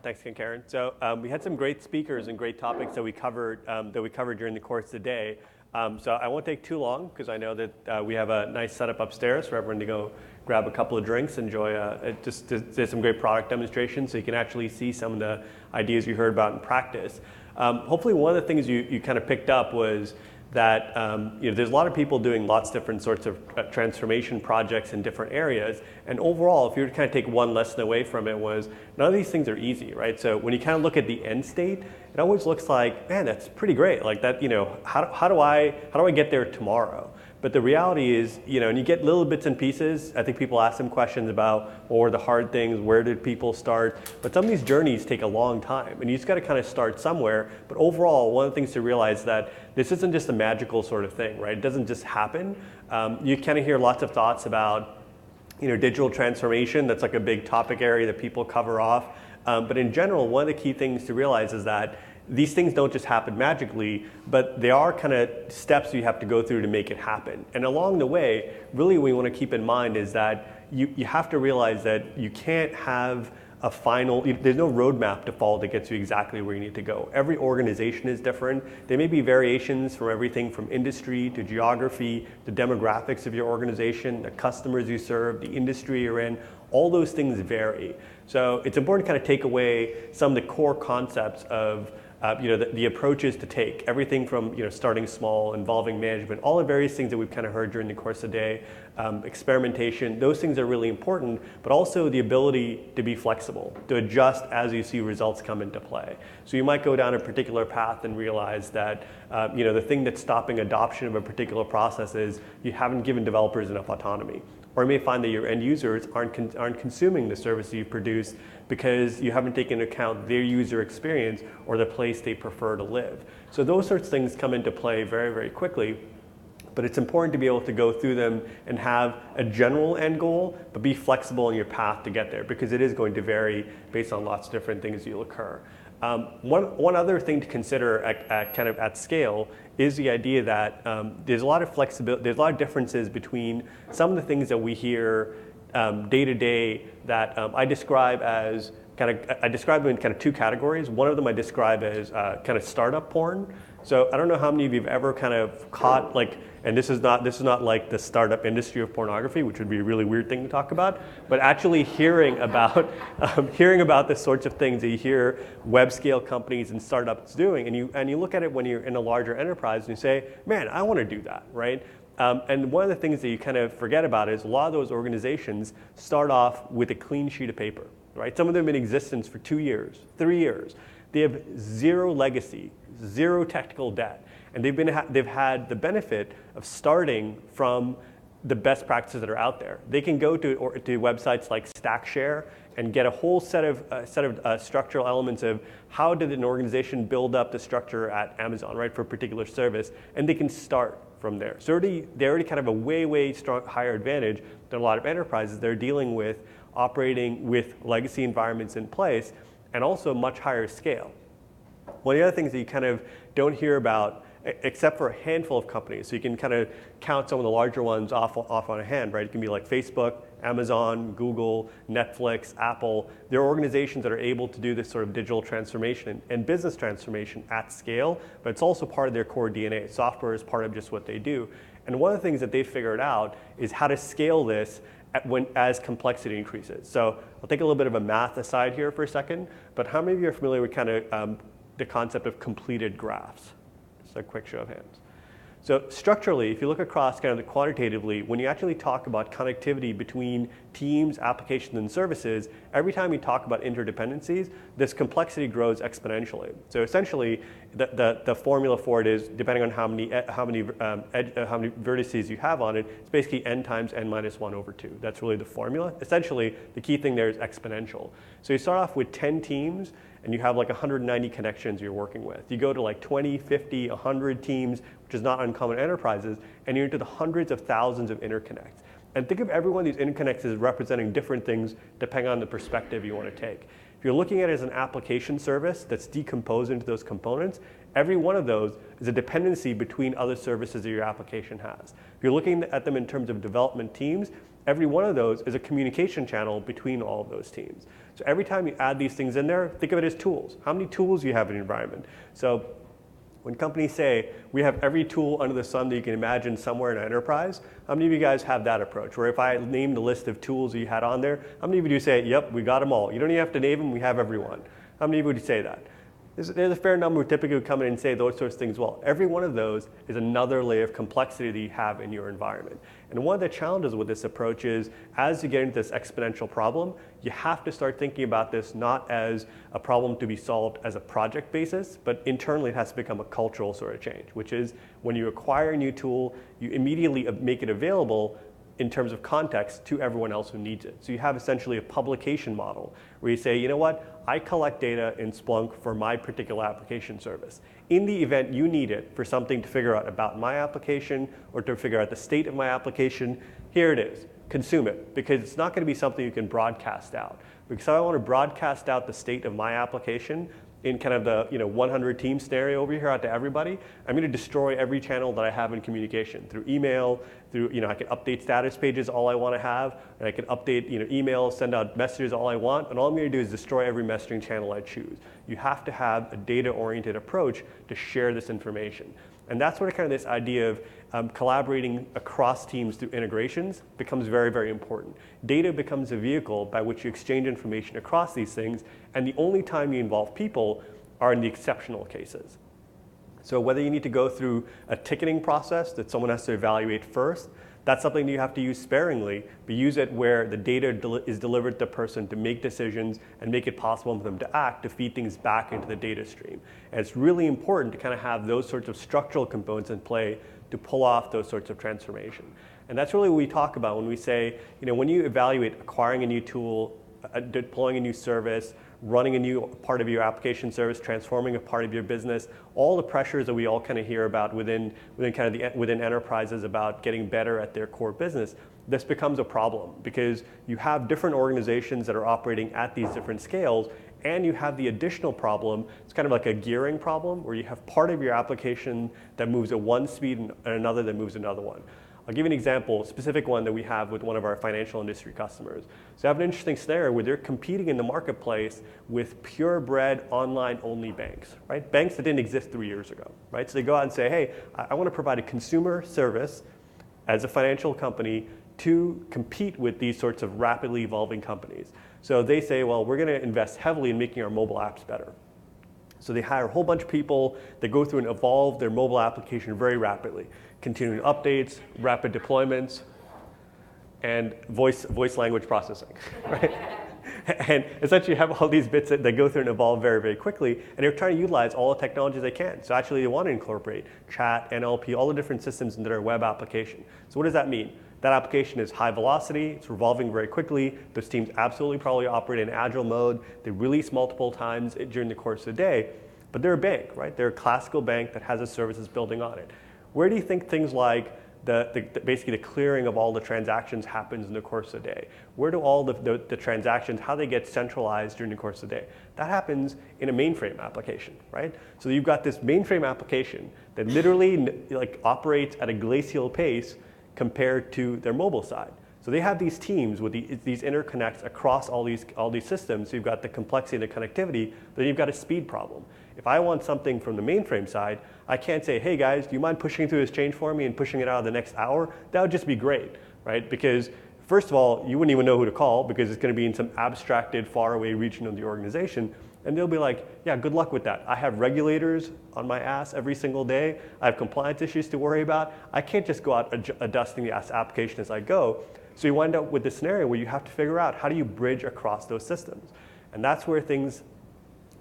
Thanks again, Karen. So we had some great speakers and great topics that we covered during the course today. So I won't take too long because I know that we have a nice setup upstairs for everyone to go grab a couple of drinks, enjoy there's some great product demonstrations so you can actually see some of the ideas you heard about in practice. Hopefully one of the things you kind of picked up was that there's a lot of people doing lots of different sorts of transformation projects in different areas. And overall, if you were to kind of take one lesson away from it was none of these things are easy, right? So when you kind of look at the end state, it always looks like, man, that's pretty great. Like that, how do I get there tomorrow? But the reality is, and you get little bits and pieces. I think people ask some questions about what were the hard things, where did people start? But some of these journeys take a long time, and you just got to kind of start somewhere. But overall, one of the things to realize that this isn't just a magical sort of thing, right? It doesn't just happen. You kind of hear lots of thoughts about, digital transformation. That's like a big topic area that people cover off. But in general, one of the key things to realize is that these things don't just happen magically, but they are kind of steps you have to go through to make it happen. And along the way, really what we want to keep in mind is that you have to realize that you can't have a final, there's no roadmap to follow that gets you exactly where you need to go. Every organization is different. There may be variations from everything from industry to geography, the demographics of your organization, the customers you serve, the industry you're in. All those things vary. So it's important to kind of take away some of the core concepts of the approaches to take, everything from starting small, involving management, all the various things that we've kind of heard during the course of the day, experimentation, those things are really important, but also the ability to be flexible, to adjust as you see results come into play. So you might go down a particular path and realize that the thing that's stopping adoption of a particular process is you haven't given developers enough autonomy. Or you may find that your end users aren't consuming the service you produce because you haven't taken into account their user experience or the place they prefer to live. So those sorts of things come into play very, very quickly. But it's important to be able to go through them and have a general end goal, but be flexible in your path to get there because it is going to vary based on lots of different things that will occur. One other thing to consider at scale is the idea that there's a lot of flexibility, there's a lot of differences between some of the things that we hear day to day that I describe as I describe them in kind of two categories. One of them I describe as kind of startup porn. So I don't know how many of you have ever kind of caught and this is not like the startup industry of pornography, which would be a really weird thing to talk about, but actually hearing about the sorts of things that you hear web scale companies and startups doing, and you look at it when you're in a larger enterprise and you say, man, I want to do that, right? And one of the things that you kind of forget about is a lot of those organizations start off with a clean sheet of paper, right? Some of them in existence for 2 years, 3 years. They have zero legacy, zero technical debt. And they've had the benefit of starting from the best practices that are out there. They can go to websites like StackShare and get a whole set of structural elements of how did an organization build up the structure at Amazon, right, for a particular service, and they can start from there. So they already kind of a way strong higher advantage than a lot of enterprises. They're dealing with operating with legacy environments in place and also much higher scale. One of the other things that you kind of don't hear about, except for a handful of companies, so you can kind of count some of the larger ones off on a hand, right? It can be like Facebook, Amazon, Google, Netflix, Apple. They're organizations that are able to do this sort of digital transformation and business transformation at scale, but it's also part of their core DNA. Software is part of just what they do. And one of the things that they've figured out is how to scale this as complexity increases. So I'll take a little bit of a math aside here for a second, but how many of you are familiar with kind of the concept of completed graphs? Just a quick show of hands. So structurally, if you look across kind of the quantitatively, when you actually talk about connectivity between teams, applications, and services, every time you talk about interdependencies, this complexity grows exponentially. So essentially, the formula for it is depending on how many vertices you have on it, it's basically n times n minus 1 over 2. That's really the formula. Essentially, the key thing there is exponential. So you start off with 10 teams, and you have like 190 connections you're working with. You go to like 20, 50, 100 teams, which is not uncommon enterprises, and you're into the hundreds of thousands of interconnects. And think of every one of these interconnects as representing different things depending on the perspective you want to take. If you're looking at it as an application service that's decomposed into those components, every one of those is a dependency between other services that your application has. If you're looking at them in terms of development teams, every one of those is a communication channel between all of those teams. So every time you add these things in there, think of it as tools. How many tools do you have in your environment? So when companies say, we have every tool under the sun that you can imagine somewhere in an enterprise, how many of you guys have that approach? Where if I named the list of tools you had on there, how many of you do say, yep, we got them all? You don't even have to name them, we have everyone. How many of you would say that? There's a fair number who typically would come in and say those sorts of things. Well, every one of those is another layer of complexity that you have in your environment. And one of the challenges with this approach is, as you get into this exponential problem, you have to start thinking about this not as a problem to be solved as a project basis, but internally it has to become a cultural sort of change, which is when you acquire a new tool, you immediately make it available in terms of context to everyone else who needs it. So you have essentially a publication model where you say, you know what, I collect data in Splunk for my particular application service. In the event you need it for something to figure out about my application or to figure out the state of my application, here it is, consume it, because it's not going to be something you can broadcast out. Because if I want to broadcast out the state of my application in kind of the 100 team scenario over here out to everybody, I'm going to destroy every channel that I have in communication through email, through I can update status pages all I want to have, and I can update email, send out messages all I want, and all I'm going to do is destroy every messaging channel I choose. You have to have a data-oriented approach to share this information. And that's where kind of this idea of collaborating across teams through integrations becomes very, very important. Data becomes a vehicle by which you exchange information across these things, and the only time you involve people are in the exceptional cases. So whether you need to go through a ticketing process that someone has to evaluate first, that's something you have to use sparingly, but use it where the data is delivered to the person to make decisions and make it possible for them to act, to feed things back into the data stream. And it's really important to kind of have those sorts of structural components in play to pull off those sorts of transformation. And that's really what we talk about when we say, when you evaluate acquiring a new tool, deploying a new service, running a new part of your application service, transforming a part of your business, all the pressures that we all kind of hear about within enterprises about getting better at their core business, this becomes a problem because you have different organizations that are operating at these different scales, and you have the additional problem, it's kind of like a gearing problem, where you have part of your application that moves at one speed and another that moves another one. I'll give you an example, a specific one that we have with one of our financial industry customers. So I have an interesting scenario where they're competing in the marketplace with purebred online-only banks, right? Banks that didn't exist 3 years ago, right? So they go out and say, hey, I want to provide a consumer service as a financial company to compete with these sorts of rapidly evolving companies. So they say, well, we're going to invest heavily in making our mobile apps better. So they hire a whole bunch of people that go through and evolve their mobile application very rapidly. Continuing updates, rapid deployments, and voice language processing, right? And essentially you have all these bits that go through and evolve very, very quickly, and they're trying to utilize all the technologies they can. So actually they want to incorporate chat, NLP, all the different systems into their web application. So what does that mean? That application is high velocity, it's revolving very quickly. Those teams absolutely probably operate in agile mode. They release multiple times during the course of the day, but they're a bank, right? They're a classical bank that has a services building on it. Where do you think things like basically the clearing of all the transactions happens in the course of the day? Where do all the transactions, how they get centralized during the course of the day? That happens in a mainframe application, right? So you've got this mainframe application that literally operates at a glacial pace compared to their mobile side. So they have these teams with these interconnects across all these systems. So you've got the complexity and the connectivity, then you've got a speed problem. If I want something from the mainframe side, I can't say, hey guys, do you mind pushing through this change for me and pushing it out in the next hour? That would just be great, right? Because first of all, you wouldn't even know who to call because it's going to be in some abstracted, faraway region of the organization. And they'll be like, yeah, good luck with that. I have regulators on my ass every single day. I have compliance issues to worry about. I can't just go out adjusting the application as I go. So you wind up with this scenario where you have to figure out how do you bridge across those systems. And that's where things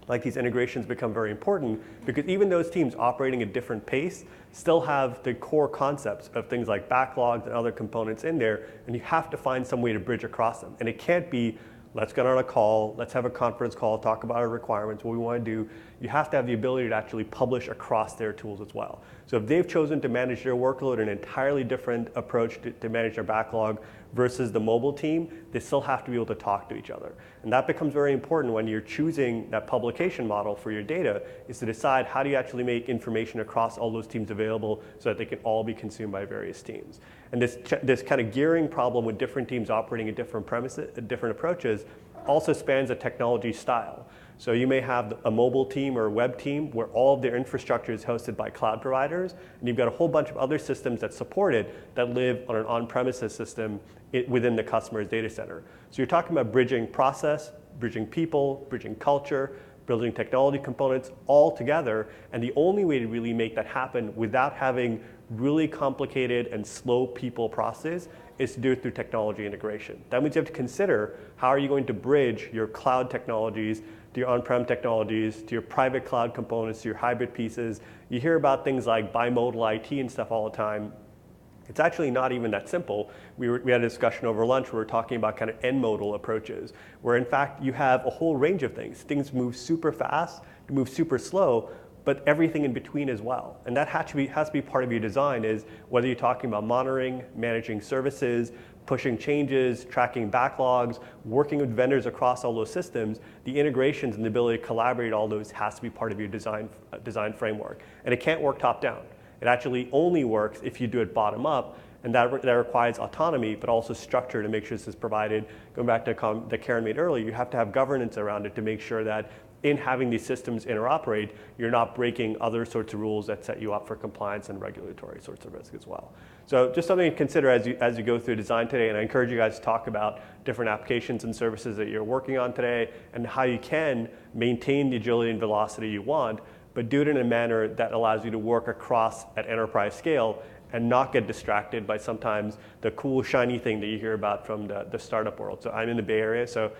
like these integrations become very important, because even those teams operating at different pace still have the core concepts of things like backlogs and other components in there, and you have to find some way to bridge across them. And it can't be, let's get on a call, let's have a conference call, talk about our requirements, what we want to do. You have to have the ability to actually publish across their tools as well. So if they've chosen to manage their workload in an entirely different approach to manage their backlog versus the mobile team, they still have to be able to talk to each other. And that becomes very important when you're choosing that publication model for your data, is to decide how do you actually make information across all those teams available so that they can all be consumed by various teams. And this kind of gearing problem with different teams operating at different premises, different approaches, also spans a technology style. So you may have a mobile team or a web team where all of their infrastructure is hosted by cloud providers, and you've got a whole bunch of other systems that support it that live on an on-premises system within the customer's data center. So you're talking about bridging process, bridging people, bridging culture, building technology components all together, and the only way to really make that happen without having really complicated and slow people processes is to do it through technology integration. That means you have to consider how are you going to bridge your cloud technologies to your on-prem technologies, to your private cloud components, to your hybrid pieces. You hear about things like bimodal IT and stuff all the time. It's actually not even that simple. We had a discussion over lunch where we were talking about kind of n-modal approaches, where in fact you have a whole range of things. Things move super fast, move super slow, but everything in between as well. And that has to be part of your design, is whether you're talking about monitoring, managing services, pushing changes, tracking backlogs, working with vendors across all those systems, the integrations and the ability to collaborate all those has to be part of your design framework. And it can't work top down. It actually only works if you do it bottom up, and that requires autonomy, but also structure to make sure this is provided. Going back to the comment that Karen made earlier, you have to have governance around it to make sure that in having these systems interoperate, you're not breaking other sorts of rules that set you up for compliance and regulatory sorts of risk as well. So just something to consider as you go through design today, and I encourage you guys to talk about different applications and services that you're working on today and how you can maintain the agility and velocity you want, but do it in a manner that allows you to work across at enterprise scale and not get distracted by sometimes the cool, shiny thing that you hear about from the startup world. So I'm in the Bay Area, so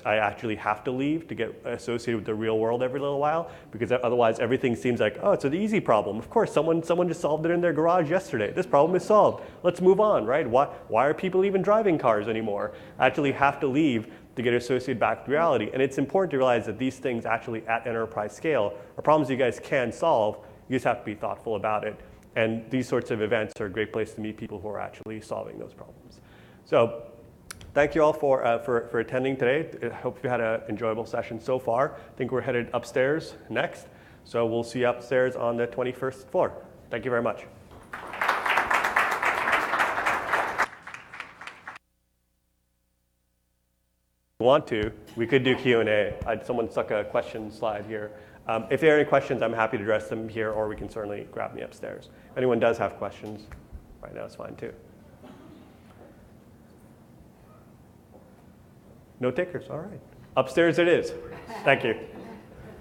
I actually have to leave to get associated with the real world every little while, because otherwise everything seems like, oh, it's an easy problem. Of course, someone just solved it in their garage yesterday. This problem is solved. Let's move on, right? Why are people even driving cars anymore? I actually have to leave to get associated back with reality. And it's important to realize that these things actually at enterprise scale are problems you guys can solve. You just have to be thoughtful about it. And these sorts of events are a great place to meet people who are actually solving those problems. So thank you all for attending today. I hope you had an enjoyable session so far. I think we're headed upstairs next. So we'll see you upstairs on the 21st floor. Thank you very much. If you want to, we could do Q&A. Someone stuck a question slide here. If there are any questions, I'm happy to address them here, or we can certainly grab me upstairs. If anyone does have questions, right now it's fine too. No takers, all right. Upstairs it is. Thank you.